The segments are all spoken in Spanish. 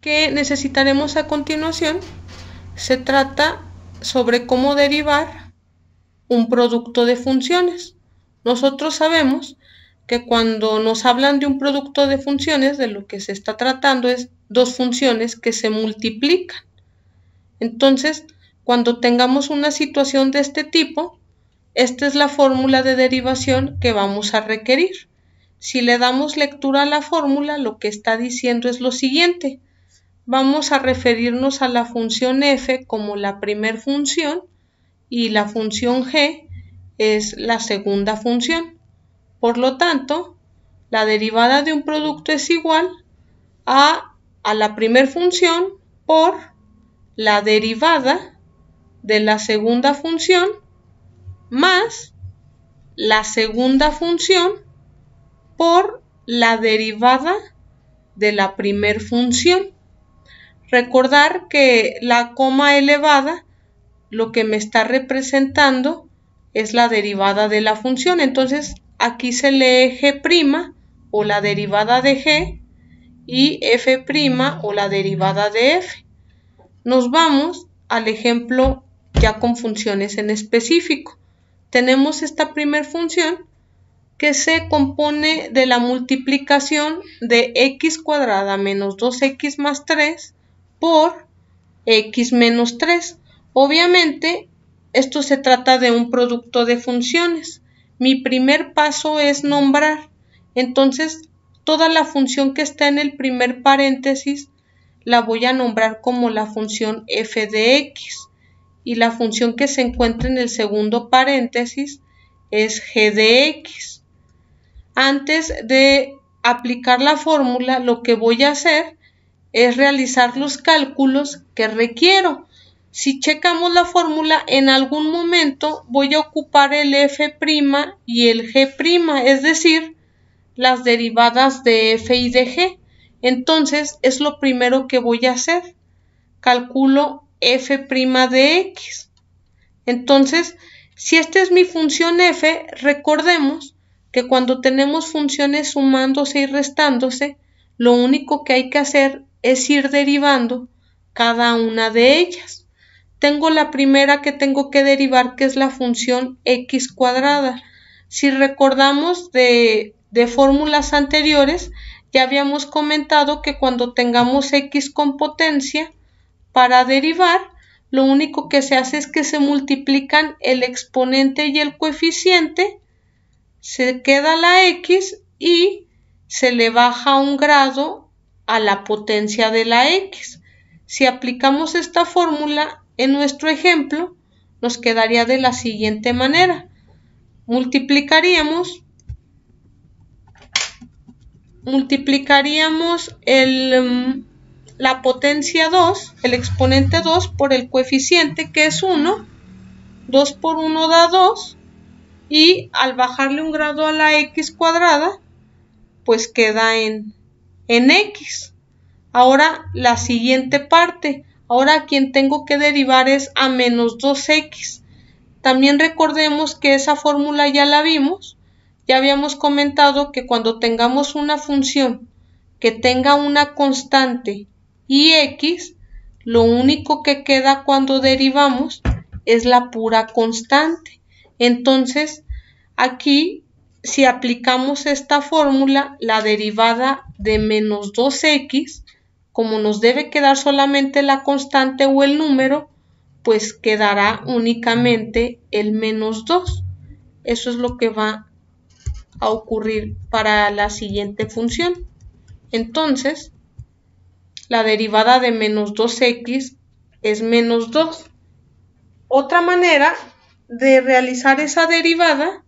que necesitaremos a continuación se trata sobre cómo derivar un producto de funciones. Nosotros sabemos que cuando nos hablan de un producto de funciones, de lo que se está tratando es dos funciones que se multiplican. Entonces, cuando tengamos una situación de este tipo, esta es la fórmula de derivación que vamos a requerir. Si le damos lectura a la fórmula, lo que está diciendo es lo siguiente. Vamos a referirnos a la función f como la primer función y la función g es la segunda función. Por lo tanto, la derivada de un producto es igual a la primer función por la derivada de la segunda función más la segunda función por la derivada de la primer función. Recordar que la coma elevada lo que me está representando es la derivada de la función. Entonces aquí se lee g' o la derivada de g y f' o la derivada de f. Nos vamos al ejemplo ya con funciones en específico. Tenemos esta primer función que se compone de la multiplicación de x cuadrada menos 2x más 3 por x menos 3. Obviamente, esto se trata de un producto de funciones. Mi primer paso es nombrar. Entonces, toda la función que está en el primer paréntesis la voy a nombrar como la función f de x. Y la función que se encuentra en el segundo paréntesis es g de x. Antes de aplicar la fórmula, lo que voy a hacer es realizar los cálculos que requiero. Si checamos la fórmula, en algún momento voy a ocupar el f' y el g', es decir, las derivadas de f y de g. Entonces, es lo primero que voy a hacer. Calculo f' de x. Entonces, si esta es mi función f, recordemos que cuando tenemos funciones sumándose y restándose, lo único que hay que hacer es ir derivando cada una de ellas. Tengo la primera que tengo que derivar, que es la función x cuadrada. Si recordamos de fórmulas anteriores, ya habíamos comentado que cuando tengamos x con potencia, para derivar, lo único que se hace es que se multiplican el exponente y el coeficiente, se queda la x y se le baja un grado a la potencia de la x. Si aplicamos esta fórmula en nuestro ejemplo, nos quedaría de la siguiente manera. Multiplicaríamos la potencia 2, el exponente 2 por el coeficiente que es 1, 2 por 1 da 2, y al bajarle un grado a la x cuadrada, pues queda en x. Ahora la siguiente parte, ahora quien tengo que derivar es a menos 2x. También recordemos que esa fórmula ya la vimos, ya habíamos comentado que cuando tengamos una función que tenga una constante y x, lo único que queda cuando derivamos es la pura constante. Entonces, aquí, si aplicamos esta fórmula, la derivada de menos 2x, como nos debe quedar solamente la constante o el número, pues quedará únicamente el menos 2. Eso es lo que va a ocurrir para la siguiente función. Entonces, la derivada de menos 2x es menos 2. Otra manera de realizar esa derivada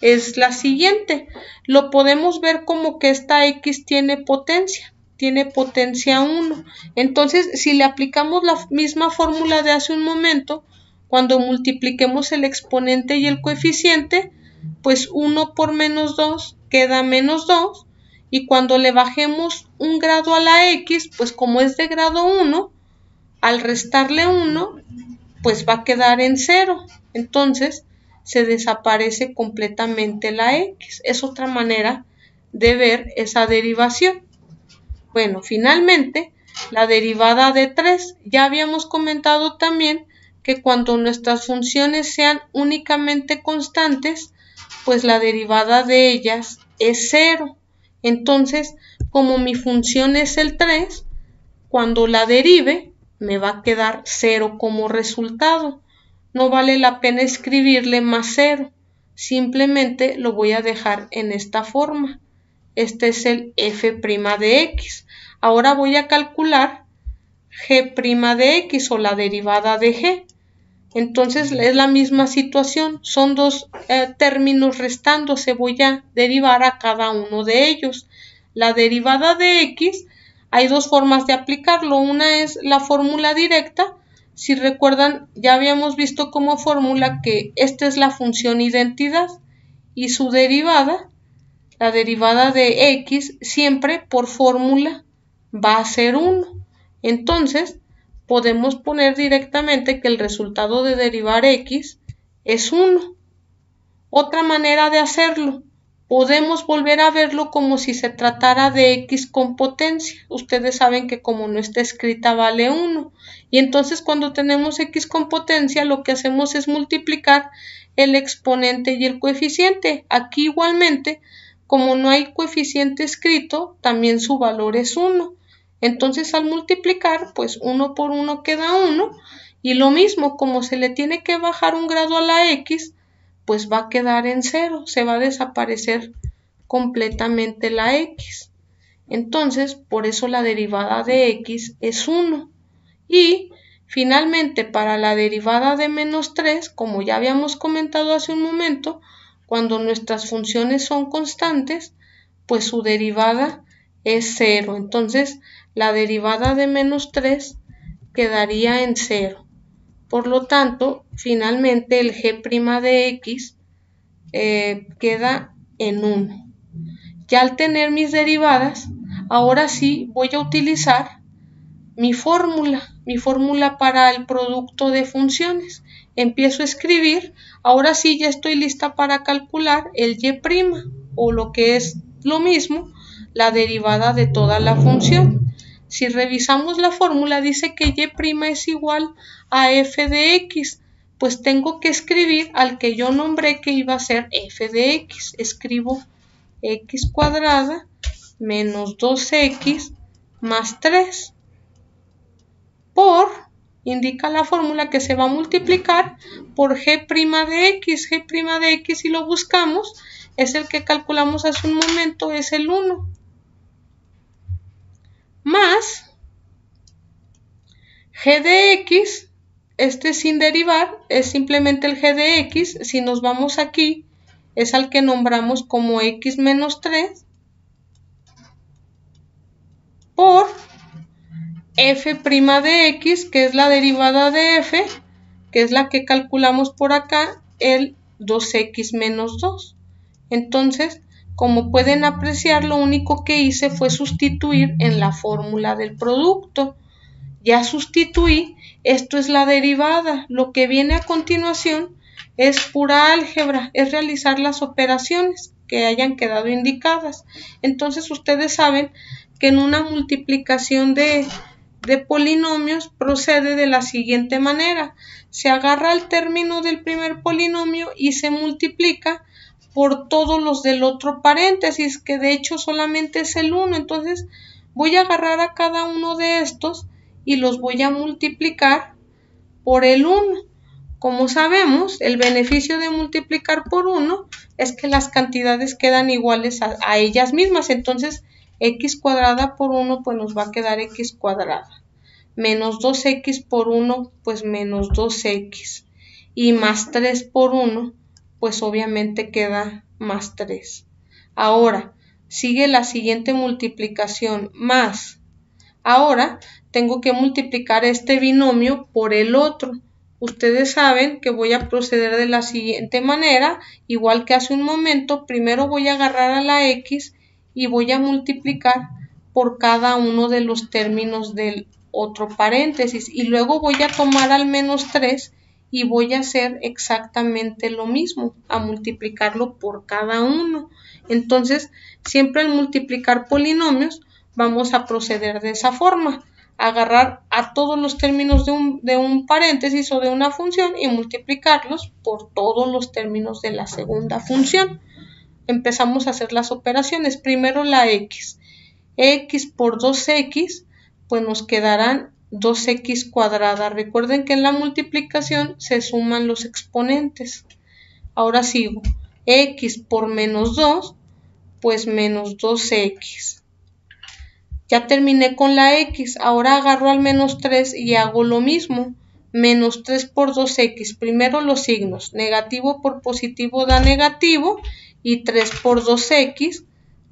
es la siguiente. Lo podemos ver como que esta x tiene potencia 1. Entonces, si le aplicamos la misma fórmula de hace un momento, cuando multipliquemos el exponente y el coeficiente, pues 1 por menos 2 queda menos 2, y cuando le bajemos un grado a la x, pues como es de grado 1, al restarle 1, pues va a quedar en 0. Entonces, se desaparece completamente la x. Es otra manera de ver esa derivación. Bueno, finalmente, la derivada de 3. Ya habíamos comentado también que cuando nuestras funciones sean únicamente constantes, pues la derivada de ellas es 0. Entonces, como mi función es el 3, cuando la derive, me va a quedar 0 como resultado. No vale la pena escribirle más 0. Simplemente lo voy a dejar en esta forma. Este es el f' de x. Ahora voy a calcular g' de x o la derivada de g. Entonces es la misma situación. Son dos términos restándose. Voy a derivar a cada uno de ellos. La derivada de x, hay dos formas de aplicarlo. Una es la fórmula directa. Si recuerdan, ya habíamos visto como fórmula que esta es la función identidad y su derivada, la derivada de x, siempre por fórmula va a ser 1. Entonces, podemos poner directamente que el resultado de derivar x es 1. Otra manera de hacerlo, podemos volver a verlo como si se tratara de x con potencia. Ustedes saben que como no está escrita vale 1. Y entonces cuando tenemos x con potencia, lo que hacemos es multiplicar el exponente y el coeficiente. Aquí igualmente, como no hay coeficiente escrito, también su valor es 1. Entonces al multiplicar, pues 1 por 1 queda 1. Y lo mismo, como se le tiene que bajar un grado a la x, pues va a quedar en 0. Se va a desaparecer completamente la x. Entonces, por eso la derivada de x es 1. Y finalmente, para la derivada de menos 3, como ya habíamos comentado hace un momento, cuando nuestras funciones son constantes, pues su derivada es 0. Entonces, la derivada de menos 3 quedaría en 0. Por lo tanto, finalmente el g' de x queda en 1. Ya al tener mis derivadas, ahora sí voy a utilizar mi fórmula para el producto de funciones. Empiezo a escribir, ahora sí ya estoy lista para calcular el y' o lo que es lo mismo, la derivada de toda la función. Si revisamos la fórmula dice que y' es igual a f de x, pues tengo que escribir al que yo nombré que iba a ser f de x. Escribo x cuadrada menos 2x más 3 por, indica la fórmula que se va a multiplicar por g' de x. G' de x, si lo buscamos, es el que calculamos hace un momento, es el 1. Más g de x, este sin derivar, es simplemente el g de x. Si nos vamos aquí, es al que nombramos como x menos 3 por f' de x, que es la derivada de f, que es la que calculamos por acá, el 2x menos 2. Entonces, como pueden apreciar, lo único que hice fue sustituir en la fórmula del producto. Ya sustituí, esto es la derivada. Lo que viene a continuación es pura álgebra, es realizar las operaciones que hayan quedado indicadas. Entonces, ustedes saben que en una multiplicación de polinomios procede de la siguiente manera. Se agarra el término del primer polinomio y se multiplica por todos los del otro paréntesis, que de hecho solamente es el 1. Entonces voy a agarrar a cada uno de estos y los voy a multiplicar por el 1. Como sabemos, el beneficio de multiplicar por 1 es que las cantidades quedan iguales a ellas mismas. Entonces, x cuadrada por 1, pues nos va a quedar x cuadrada. Menos 2x por 1, pues menos 2x. Y más 3 por 1, pues obviamente queda más 3. Ahora, sigue la siguiente multiplicación, más. Ahora, tengo que multiplicar este binomio por el otro. Ustedes saben que voy a proceder de la siguiente manera, igual que hace un momento. Primero voy a agarrar a la x y voy a multiplicar por cada uno de los términos del otro paréntesis. Y luego voy a tomar al menos 3 y voy a hacer exactamente lo mismo, a multiplicarlo por cada uno. Entonces, siempre al multiplicar polinomios, vamos a proceder de esa forma. agarrar a todos los términos de un paréntesis o de una función y multiplicarlos por todos los términos de la segunda función. Empezamos a hacer las operaciones. Primero la x. X por 2x, pues nos quedarán 2x cuadrada. Recuerden que en la multiplicación se suman los exponentes. Ahora sigo. X por menos 2, pues menos 2x. Ya terminé con la x. Ahora agarro al menos 3 y hago lo mismo. Menos 3 por 2x. Primero los signos. Negativo por positivo da negativo. Y 3 por 2x,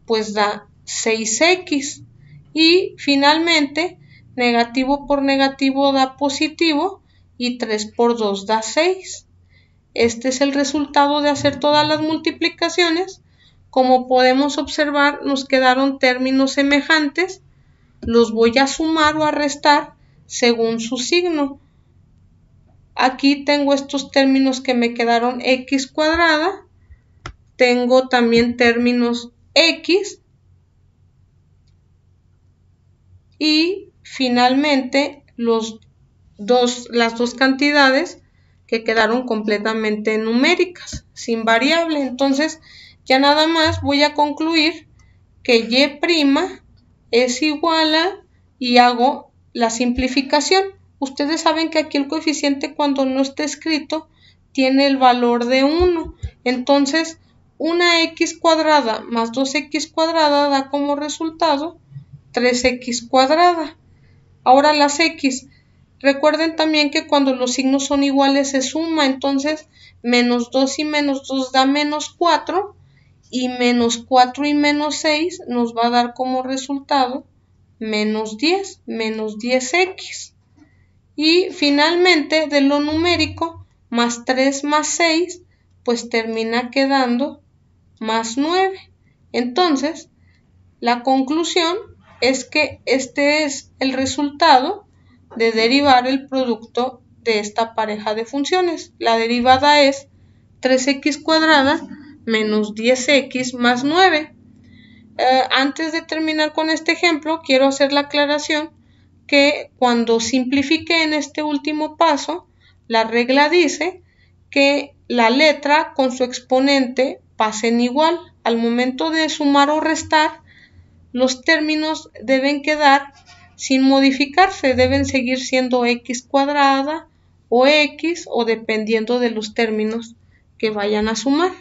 pues da 6x. Y finalmente, negativo por negativo da positivo. Y 3 por 2 da 6. Este es el resultado de hacer todas las multiplicaciones. Como podemos observar, nos quedaron términos semejantes. Los voy a sumar o a restar según su signo. Aquí tengo estos términos que me quedaron x cuadrada. Tengo también términos x. Y finalmente las dos cantidades que quedaron completamente numéricas, sin variable. Entonces, ya nada más voy a concluir que y' es igual a, y hago la simplificación. Ustedes saben que aquí el coeficiente, cuando no está escrito, tiene el valor de 1. Entonces, una x cuadrada más 2x cuadrada da como resultado 3x cuadrada. Ahora las x. Recuerden también que cuando los signos son iguales se suma. Entonces, menos 2 y menos 2 da menos 4. Y menos 4 y menos 6 nos va a dar como resultado menos 10, menos 10x. Y finalmente, de lo numérico, más 3 más 6, pues termina quedando más 9. Entonces, la conclusión es que este es el resultado de derivar el producto de esta pareja de funciones. La derivada es 3x cuadrada menos 10x más 9. Antes de terminar con este ejemplo, quiero hacer la aclaración que cuando simplifique en este último paso, la regla dice que la letra con su exponente pasen igual. Al momento de sumar o restar, los términos deben quedar sin modificarse, deben seguir siendo x cuadrada o x, o dependiendo de los términos que vayan a sumar.